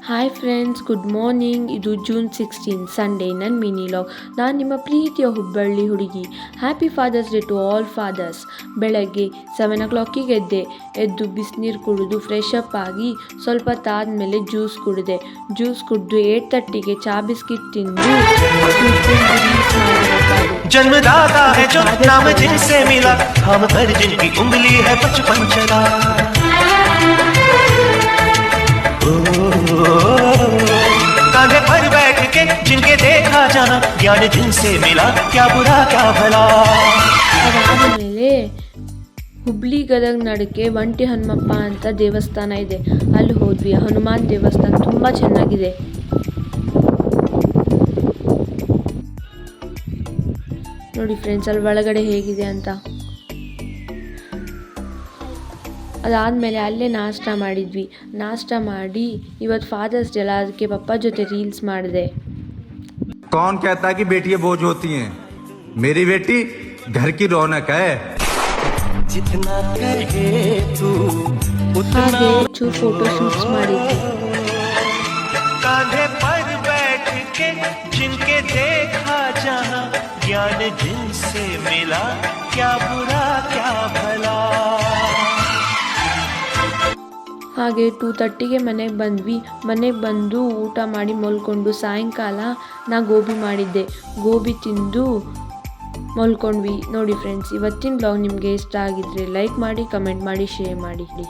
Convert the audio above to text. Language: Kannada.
Hi friends, good morning. ಇದು ಜೂನ್ 16 ಸಂಡೇ, ನನ್ನ ಮಿನಿ ಲಾಗ್. ನಾನು ನಿಮ್ಮ ಪ್ರೀತಿಯ ಹುಬ್ಬಳ್ಳಿ ಹುಡುಗಿ. Happy father's day to all fathers. ಬೆಳಗ್ಗೆ 7 o'clock ಎದ್ದು ಬಿಸಿನೀರು ಕುಡಿದು ಫ್ರೆಶ್ ಅಪ್ ಆಗಿ ಸ್ವಲ್ಪ ತಾದ್ಮೇಲೆ ಜ್ಯೂಸ್ ಕುಡಿದೆ. ಜ್ಯೂಸ್ ಕುಡಿದು 8:30 ಚಾ ಬಿಸ್ಕಿಟ್ ತಿಂದು जन्मदाता है जो नाम जिनसे मिला, हम पर जिनकी उंगली है बचपन चला. कांधे पर बैठ के जिनके देखा जाना, ज्ञान जिनसे मिला, क्या बुरा क्या भला. ಅದಾದಮೇಲೆ ಹುಬ್ಳಿ ಗದಗ ನಡುಕೆ ಒಂಟಿ ಹನುಮಪ್ಪ ಅಂತ ದೇವಸ್ಥಾನ ಇದೆ, ಅಲ್ಲಿ ಹೋದ್ವಿ. ಹನುಮಾನ್ ದೇವಸ್ಥಾನ ತುಂಬ ಚೆನ್ನಾಗಿದೆ. ನೋಡಿ ಫ್ರೆಂಡ್ಸ್, ಅಲ್ಲಿ ಒಳಗಡೆ ಹೇಗಿದೆ ಅಂತ. ಅದಾದಮೇಲೆ ಅಲ್ಲೇ ನಾಷ್ಟ ಮಾಡಿದ್ವಿ. ನಾಷ್ಟ ಮಾಡಿ ಇವತ್ತು ಫಾದರ್ಸ್ ಡೇ ಅಲ್ಲ, ಅದಕ್ಕೆ ಪಪ್ಪ ಜೊತೆ ರೀಲ್ಸ್ ಮಾಡಿದೆ. कौन कहता है कि बेटियां बोझ होती हैं? मेरी बेटी घर की रौनक है. जितना कहे तू ಹಾಗೆ ಚೂರು ಫೋಟೋ ಶೂಟ್ಸ್ ಮಾಡಿದ್ವಿ. कांधे पर बैठ के जिनके देखा जाना, ज्ञान जिनसे मिला, क्या बुरा क्या भला. ಹಾಗೆ 2:30 ಮನೆಗೆ ಬಂದ್ವಿ. ಮನೆಗೆ ಬಂದು ಊಟ ಮಾಡಿ ಮಲ್ಕೊಂಡು ಸಾಯಂಕಾಲ ನಾ ಗೋಬಿ ಮಾಡಿದ್ದೆ. ಗೋಬಿ ತಿಂದು ಮಲ್ಕೊಂಡ್ವಿ. ನೋಡಿ ಫ್ರೆಂಡ್ಸ್, ಇವತ್ತಿನ ಬ್ಲಾಗ್ ನಿಮಗೆ ಇಷ್ಟ ಆಗಿದ್ರೆ ಲೈಕ್ ಮಾಡಿ, ಕಮೆಂಟ್ ಮಾಡಿ, ಶೇರ್ ಮಾಡಿ.